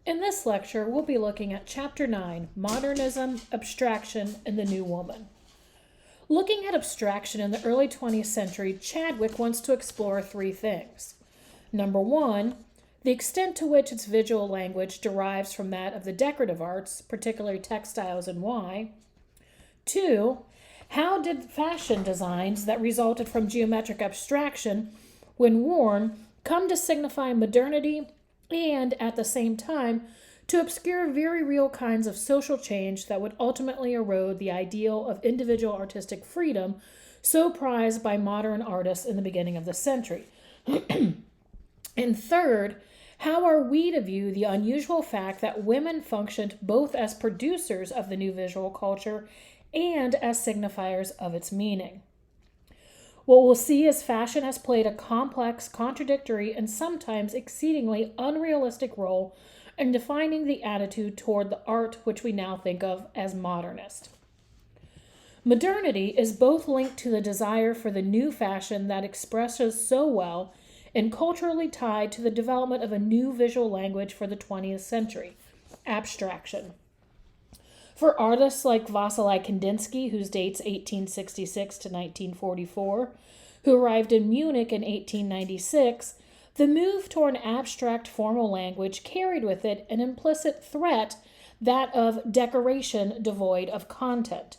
In this lecture, we'll be looking at Chapter 9, Modernism, Abstraction, and the New Woman. Looking at abstraction in the early 20th century, Chadwick wants to explore three things. Number one, the extent to which its visual language derives from that of the decorative arts, particularly textiles and why. Two, how did fashion designs that resulted from geometric abstraction, when worn, come to signify modernity and, at the same time, to obscure very real kinds of social change that would ultimately erode the ideal of individual artistic freedom so prized by modern artists in the beginning of the century. And third, how are we to view the unusual fact that women functioned both as producers of the new visual culture and as signifiers of its meaning? What we'll see is fashion has played a complex, contradictory, and sometimes exceedingly unrealistic role in defining the attitude toward the art which we now think of as modernist. Modernity is both linked to the desire for the new fashion that expresses so well and culturally tied to the development of a new visual language for the 20th century, abstraction. For artists like Vasily Kandinsky, whose dates 1866 to 1944, who arrived in Munich in 1896, the move toward an abstract formal language carried with it an implicit threat, that of decoration devoid of content.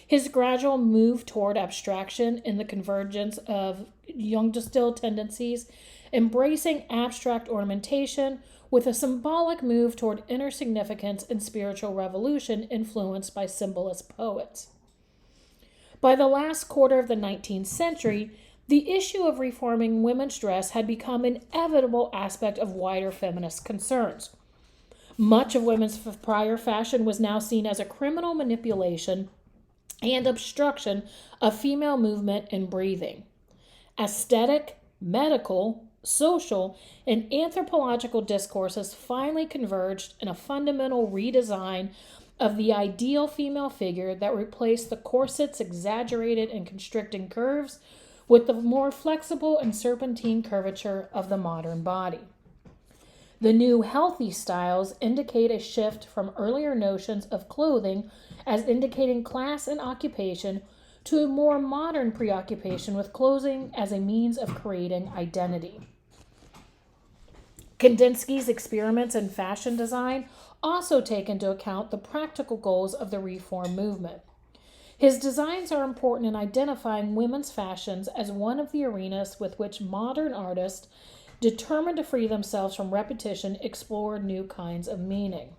His gradual move toward abstraction in the convergence of young distilled tendencies, embracing abstract ornamentation with a symbolic move toward inner significance and spiritual revolution influenced by symbolist poets. By the last quarter of the 19th century, the issue of reforming women's dress had become an inevitable aspect of wider feminist concerns. Much of women's prior fashion was now seen as a criminal manipulation and obstruction of female movement and breathing. Aesthetic, medical, social, and anthropological discourses finally converged in a fundamental redesign of the ideal female figure that replaced the corset's exaggerated and constricting curves with the more flexible and serpentine curvature of the modern body. The new healthy styles indicate a shift from earlier notions of clothing as indicating class and occupation to a more modern preoccupation with clothing as a means of creating identity. Kandinsky's experiments in fashion design also take into account the practical goals of the reform movement. His designs are important in identifying women's fashions as one of the arenas with which modern artists, determined to free themselves from repetition, explore new kinds of meaning.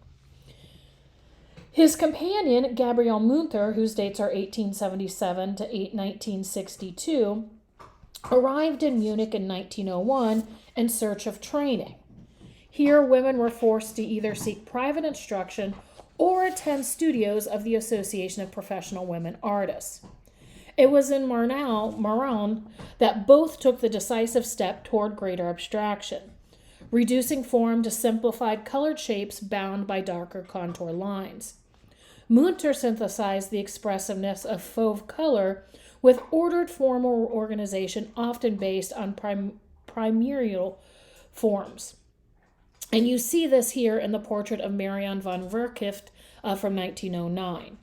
His companion, Gabriele Munther, whose dates are 1877 to 1962, arrived in Munich in 1901 in search of training. Here, women were forced to either seek private instruction or attend studios of the Association of Professional Women Artists. It was in Maran that both took the decisive step toward greater abstraction, reducing form to simplified colored shapes bound by darker contour lines. Munther synthesized the expressiveness of fauve color with ordered formal organization, often based on primordial forms. And you see this here in the portrait of Marianne van Verkift from 1909.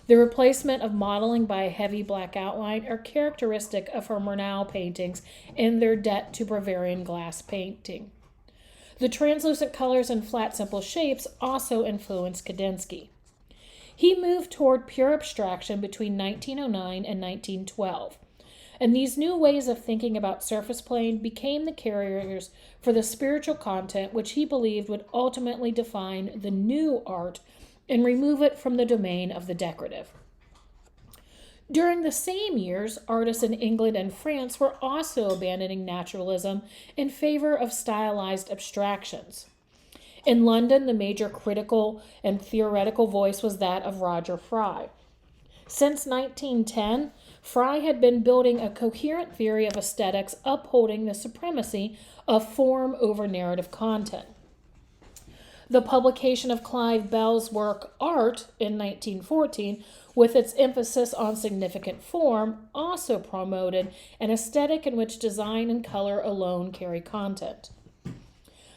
The replacement of modeling by a heavy black outline are characteristic of her Murnau paintings in their debt to Bavarian glass painting. The translucent colors and flat, simple shapes also influenced Kandinsky. He moved toward pure abstraction between 1909 and 1912. And these new ways of thinking about surface plane became the carriers for the spiritual content which he believed would ultimately define the new art and remove it from the domain of the decorative. During the same years, artists in England and France were also abandoning naturalism in favor of stylized abstractions. In London, the major critical and theoretical voice was that of Roger Fry. Since 1910, Fry had been building a coherent theory of aesthetics upholding the supremacy of form over narrative content. The publication of Clive Bell's work Art in 1914, with its emphasis on significant form, also promoted an aesthetic in which design and color alone carry content.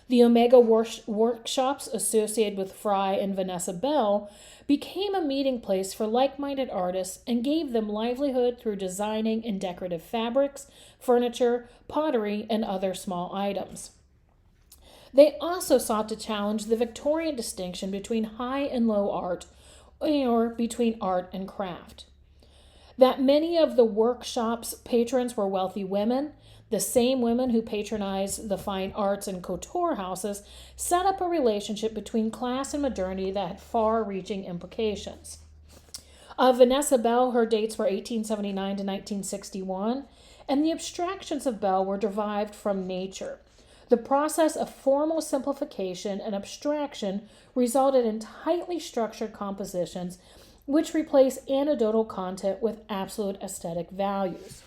The Omega workshops associated with Fry and Vanessa Bell became a meeting place for like-minded artists and gave them livelihood through designing in decorative fabrics, furniture, pottery, and other small items. They also sought to challenge the Victorian distinction between high and low art, or between art and craft. That many of the workshop's patrons were wealthy women, the same women who patronized the fine arts and couture houses, set up a relationship between class and modernity that had far-reaching implications. Vanessa Bell, her dates were 1879 to 1961, and the abstractions of Bell were derived from nature. The process of formal simplification and abstraction resulted in tightly structured compositions which replace anecdotal content with absolute aesthetic values.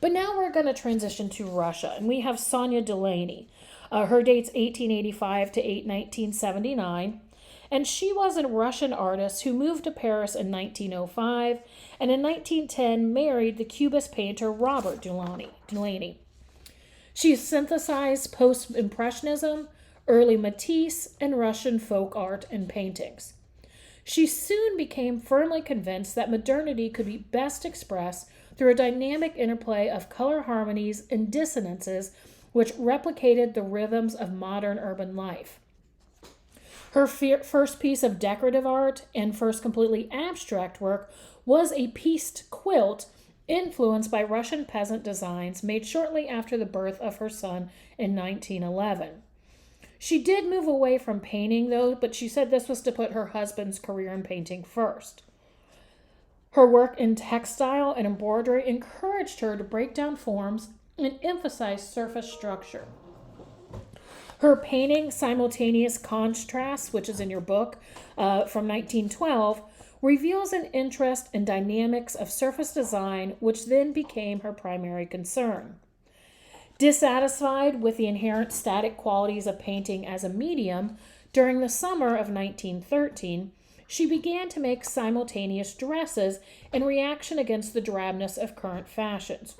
But now we're going to transition to Russia, and we have Sonia Delaney. Her date's 1885 to 1979, and she was a Russian artist who moved to Paris in 1905, and in 1910 married the Cubist painter Robert Delaney. She synthesized post-impressionism, early Matisse, and Russian folk art and paintings. She soon became firmly convinced that modernity could be best expressed through a dynamic interplay of color harmonies and dissonances which replicated the rhythms of modern urban life. Her first piece of decorative art and first completely abstract work was a pieced quilt influenced by Russian peasant designs made shortly after the birth of her son in 1911. She did move away from painting, though, but she said this was to put her husband's career in painting first. Her work in textile and embroidery encouraged her to break down forms and emphasize surface structure. Her painting, Simultaneous Contrasts, which is in your book from 1912, reveals an interest in dynamics of surface design, which then became her primary concern. Dissatisfied with the inherent static qualities of painting as a medium, during the summer of 1913, she began to make simultaneous dresses in reaction against the drabness of current fashions.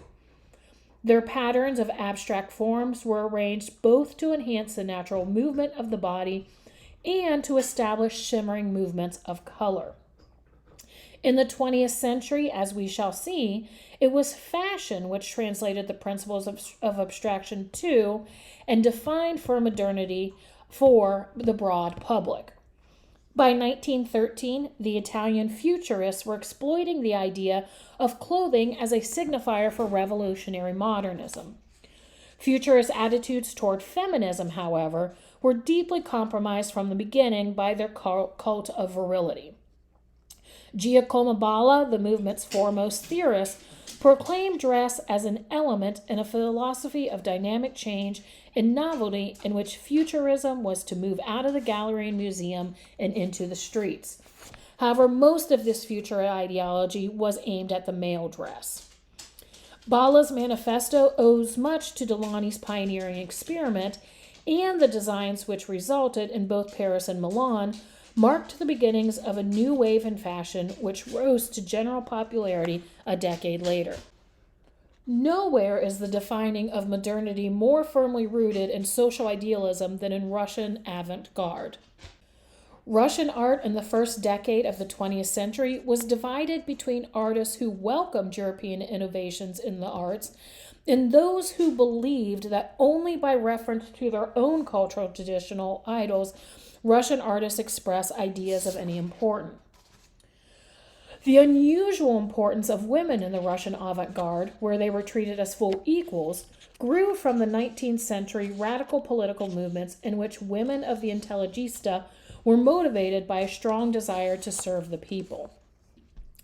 Their patterns of abstract forms were arranged both to enhance the natural movement of the body and to establish shimmering movements of color. In the 20th century, as we shall see, it was fashion which translated the principles of abstraction to and defined for modernity for the broad public. By 1913, the Italian futurists were exploiting the idea of clothing as a signifier for revolutionary modernism. Futurist attitudes toward feminism, however, were deeply compromised from the beginning by their cult of virility. Giacomo Balla, the movement's foremost theorist, proclaimed dress as an element in a philosophy of dynamic change and novelty in which futurism was to move out of the gallery and museum and into the streets. However, most of this future ideology was aimed at the male dress. Balla's manifesto owes much to Delaney's pioneering experiment, and the designs which resulted in both Paris and Milan marked the beginnings of a new wave in fashion which rose to general popularity a decade later. Nowhere is the defining of modernity more firmly rooted in social idealism than in Russian avant-garde. Russian art in the first decade of the 20th century was divided between artists who welcomed European innovations in the arts and those who believed that only by reference to their own cultural traditional idols Russian artists express ideas of any importance. The unusual importance of women in the Russian avant-garde, where they were treated as full equals, grew from the 19th century radical political movements in which women of the intelligentsia were motivated by a strong desire to serve the people.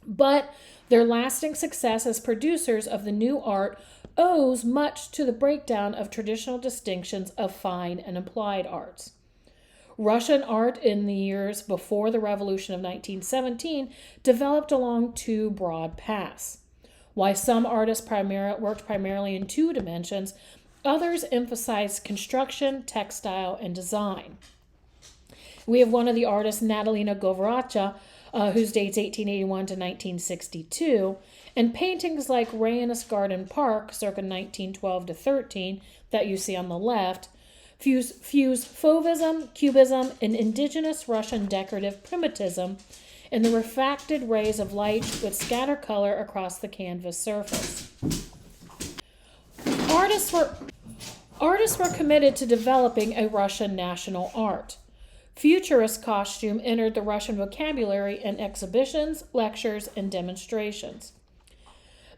But their lasting success as producers of the new art owes much to the breakdown of traditional distinctions of fine and applied arts. Russian art in the years before the Revolution of 1917 developed along two broad paths. While some artists worked primarily in two dimensions, others emphasized construction, textile, and design. We have one of the artists, Natalina Govoracha, whose dates 1881 to 1962, and paintings like Rainus Garden Park, circa 1912 to 13, that you see on the left, fuse Fauvism, Cubism, and indigenous Russian decorative primitivism in the refracted rays of light with scatter color across the canvas surface. Artists were committed to developing a Russian national art. Futurist costume entered the Russian vocabulary in exhibitions, lectures, and demonstrations.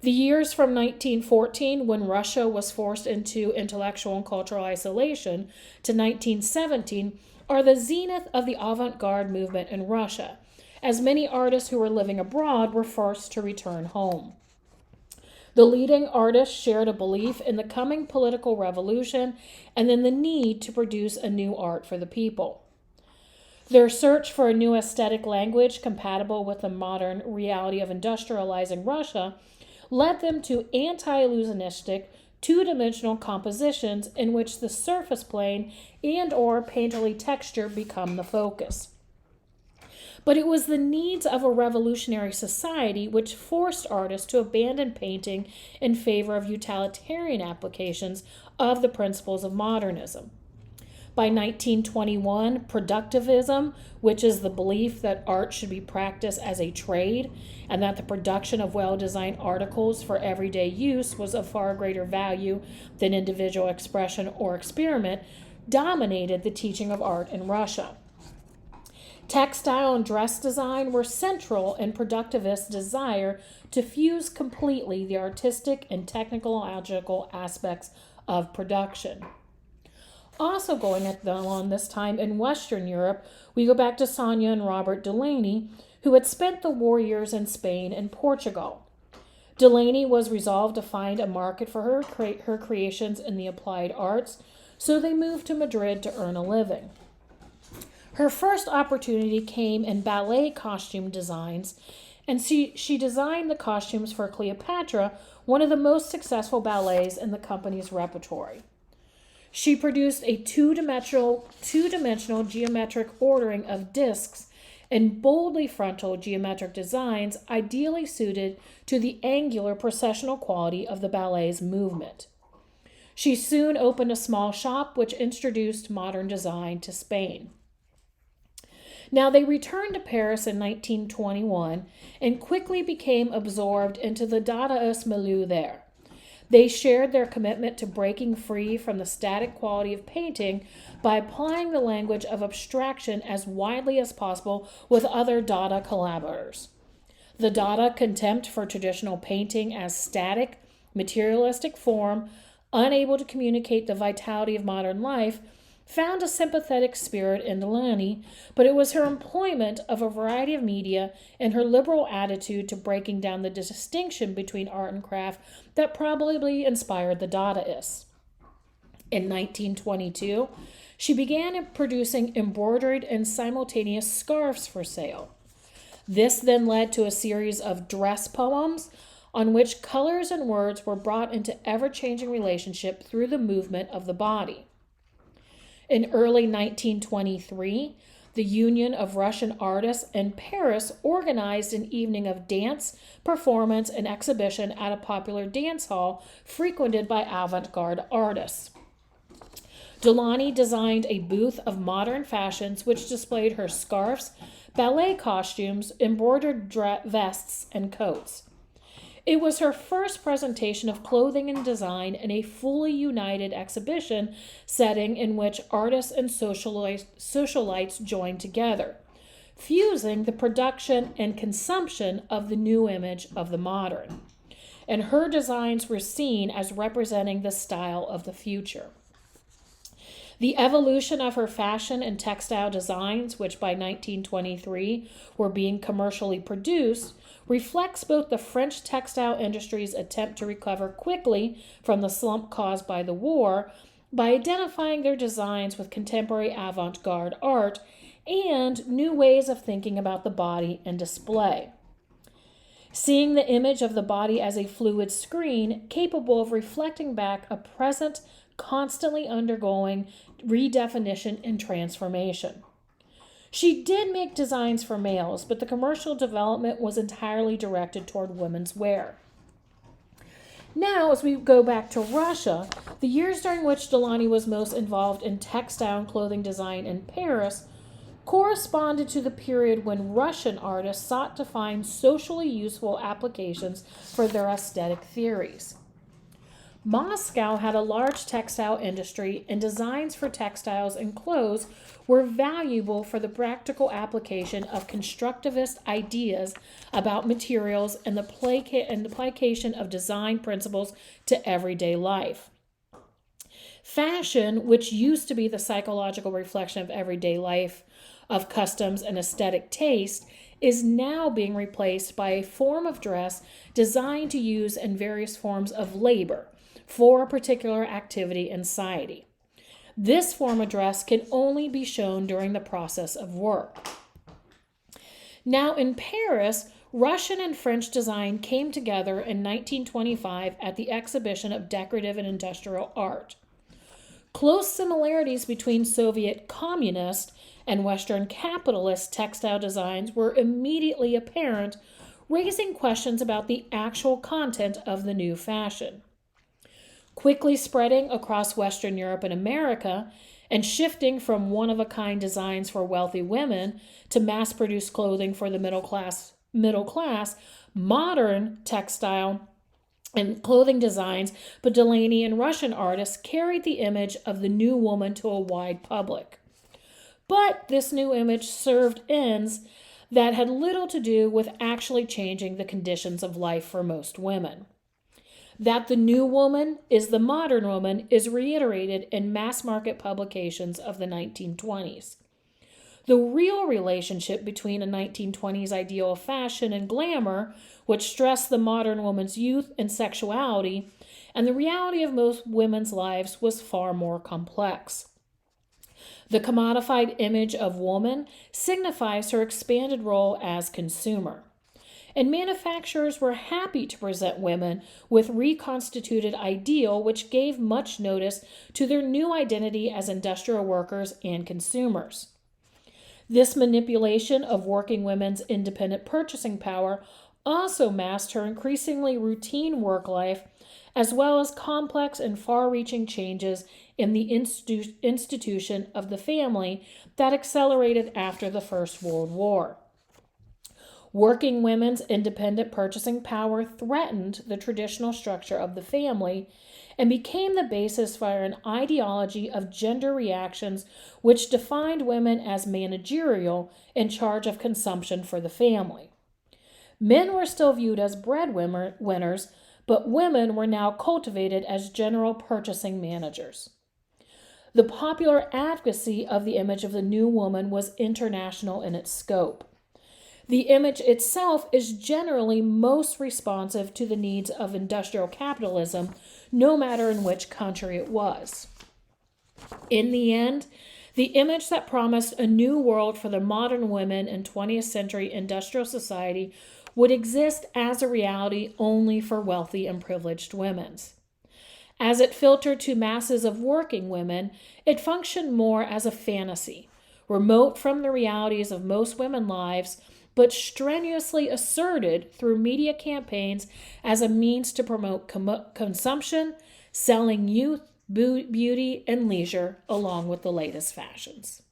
The years from 1914, when Russia was forced into intellectual and cultural isolation, to 1917 are the zenith of the avant-garde movement in Russia, as many artists who were living abroad were forced to return home. The leading artists shared a belief in the coming political revolution and in the need to produce a new art for the people. Their search for a new aesthetic language compatible with the modern reality of industrializing Russia led them to anti-illusionistic, two-dimensional compositions in which the surface plane and/or painterly texture become the focus. But it was the needs of a revolutionary society which forced artists to abandon painting in favor of utilitarian applications of the principles of modernism. By 1921, productivism, which is the belief that art should be practiced as a trade and that the production of well-designed articles for everyday use was of far greater value than individual expression or experiment, dominated the teaching of art in Russia. Textile and dress design were central in productivist desire to fuse completely the artistic and technological aspects of production. Also going on this time in Western Europe, we go back to Sonia and Robert Delaney, who had spent the war years in Spain and Portugal. Delaney was resolved to find a market for her creations in the applied arts, so they moved to Madrid to earn a living. Her first opportunity came in ballet costume designs, and she designed the costumes for Cleopatra, one of the most successful ballets in the company's repertory. She produced a two-dimensional geometric ordering of discs and boldly frontal geometric designs ideally suited to the angular processional quality of the ballet's movement. She soon opened a small shop which introduced modern design to Spain. Now they returned to Paris in 1921 and quickly became absorbed into the Dadaist milieu there. They shared their commitment to breaking free from the static quality of painting by applying the language of abstraction as widely as possible with other Dada collaborators. The Dada contempt for traditional painting as static, materialistic form, unable to communicate the vitality of modern life, found a sympathetic spirit in Delaney, but it was her employment of a variety of media and her liberal attitude to breaking down the distinction between art and craft that probably inspired the Dadaists. In 1922, she began producing embroidered and simultaneous scarves for sale. This then led to a series of dress poems on which colors and words were brought into ever-changing relationship through the movement of the body. In early 1923, the Union of Russian Artists in Paris organized an evening of dance, performance, and exhibition at a popular dance hall frequented by avant-garde artists. Delaney designed a booth of modern fashions which displayed her scarves, ballet costumes, embroidered vests, and coats. It was her first presentation of clothing and design in a fully united exhibition setting in which artists and socialites joined together, fusing the production and consumption of the new image of the modern. And her designs were seen as representing the style of the future. The evolution of her fashion and textile designs, which by 1923 were being commercially produced, reflects both the French textile industry's attempt to recover quickly from the slump caused by the war by identifying their designs with contemporary avant-garde art and new ways of thinking about the body and display. Seeing the image of the body as a fluid screen capable of reflecting back a present constantly undergoing redefinition and transformation. She did make designs for males, but the commercial development was entirely directed toward women's wear. Now, as we go back to Russia, the years during which Delany was most involved in textile and clothing design in Paris corresponded to the period when Russian artists sought to find socially useful applications for their aesthetic theories. Moscow had a large textile industry, and designs for textiles and clothes were valuable for the practical application of constructivist ideas about materials and the application of design principles to everyday life. Fashion, which used to be the psychological reflection of everyday life, of customs and aesthetic taste, is now being replaced by a form of dress designed to use in various forms of labor for a particular activity in society. This form of dress can only be shown during the process of work. Now, in Paris, Russian and French design came together in 1925 at the Exhibition of Decorative and Industrial Art. Close similarities between Soviet communist and Western capitalist textile designs were immediately apparent, raising questions about the actual content of the new fashion. Quickly spreading across Western Europe and America, and shifting from one-of-a-kind designs for wealthy women to mass-produced clothing for the middle class, modern textile and clothing designs, but Delany and Russian artists carried the image of the new woman to a wide public. But this new image served ends that had little to do with actually changing the conditions of life for most women. That the new woman is the modern woman is reiterated in mass market publications of the 1920s. The real relationship between a 1920s ideal of fashion and glamour, which stressed the modern woman's youth and sexuality, and the reality of most women's lives was far more complex. The commodified image of woman signifies her expanded role as consumer. And manufacturers were happy to present women with reconstituted ideal, which gave much notice to their new identity as industrial workers and consumers. This manipulation of working women's independent purchasing power also masked her increasingly routine work life, as well as complex and far-reaching changes in the institution of the family that accelerated after the First World War. Working women's independent purchasing power threatened the traditional structure of the family and became the basis for an ideology of gender reactions which defined women as managerial in charge of consumption for the family. Men were still viewed as breadwinners, but women were now cultivated as general purchasing managers. The popular advocacy of the image of the new woman was international in its scope. The image itself is generally most responsive to the needs of industrial capitalism, no matter in which country it was. In the end, the image that promised a new world for the modern women in 20th century industrial society would exist as a reality only for wealthy and privileged women. As it filtered to masses of working women, it functioned more as a fantasy, remote from the realities of most women's lives, but strenuously asserted through media campaigns as a means to promote consumption, selling youth, beauty, and leisure, along with the latest fashions.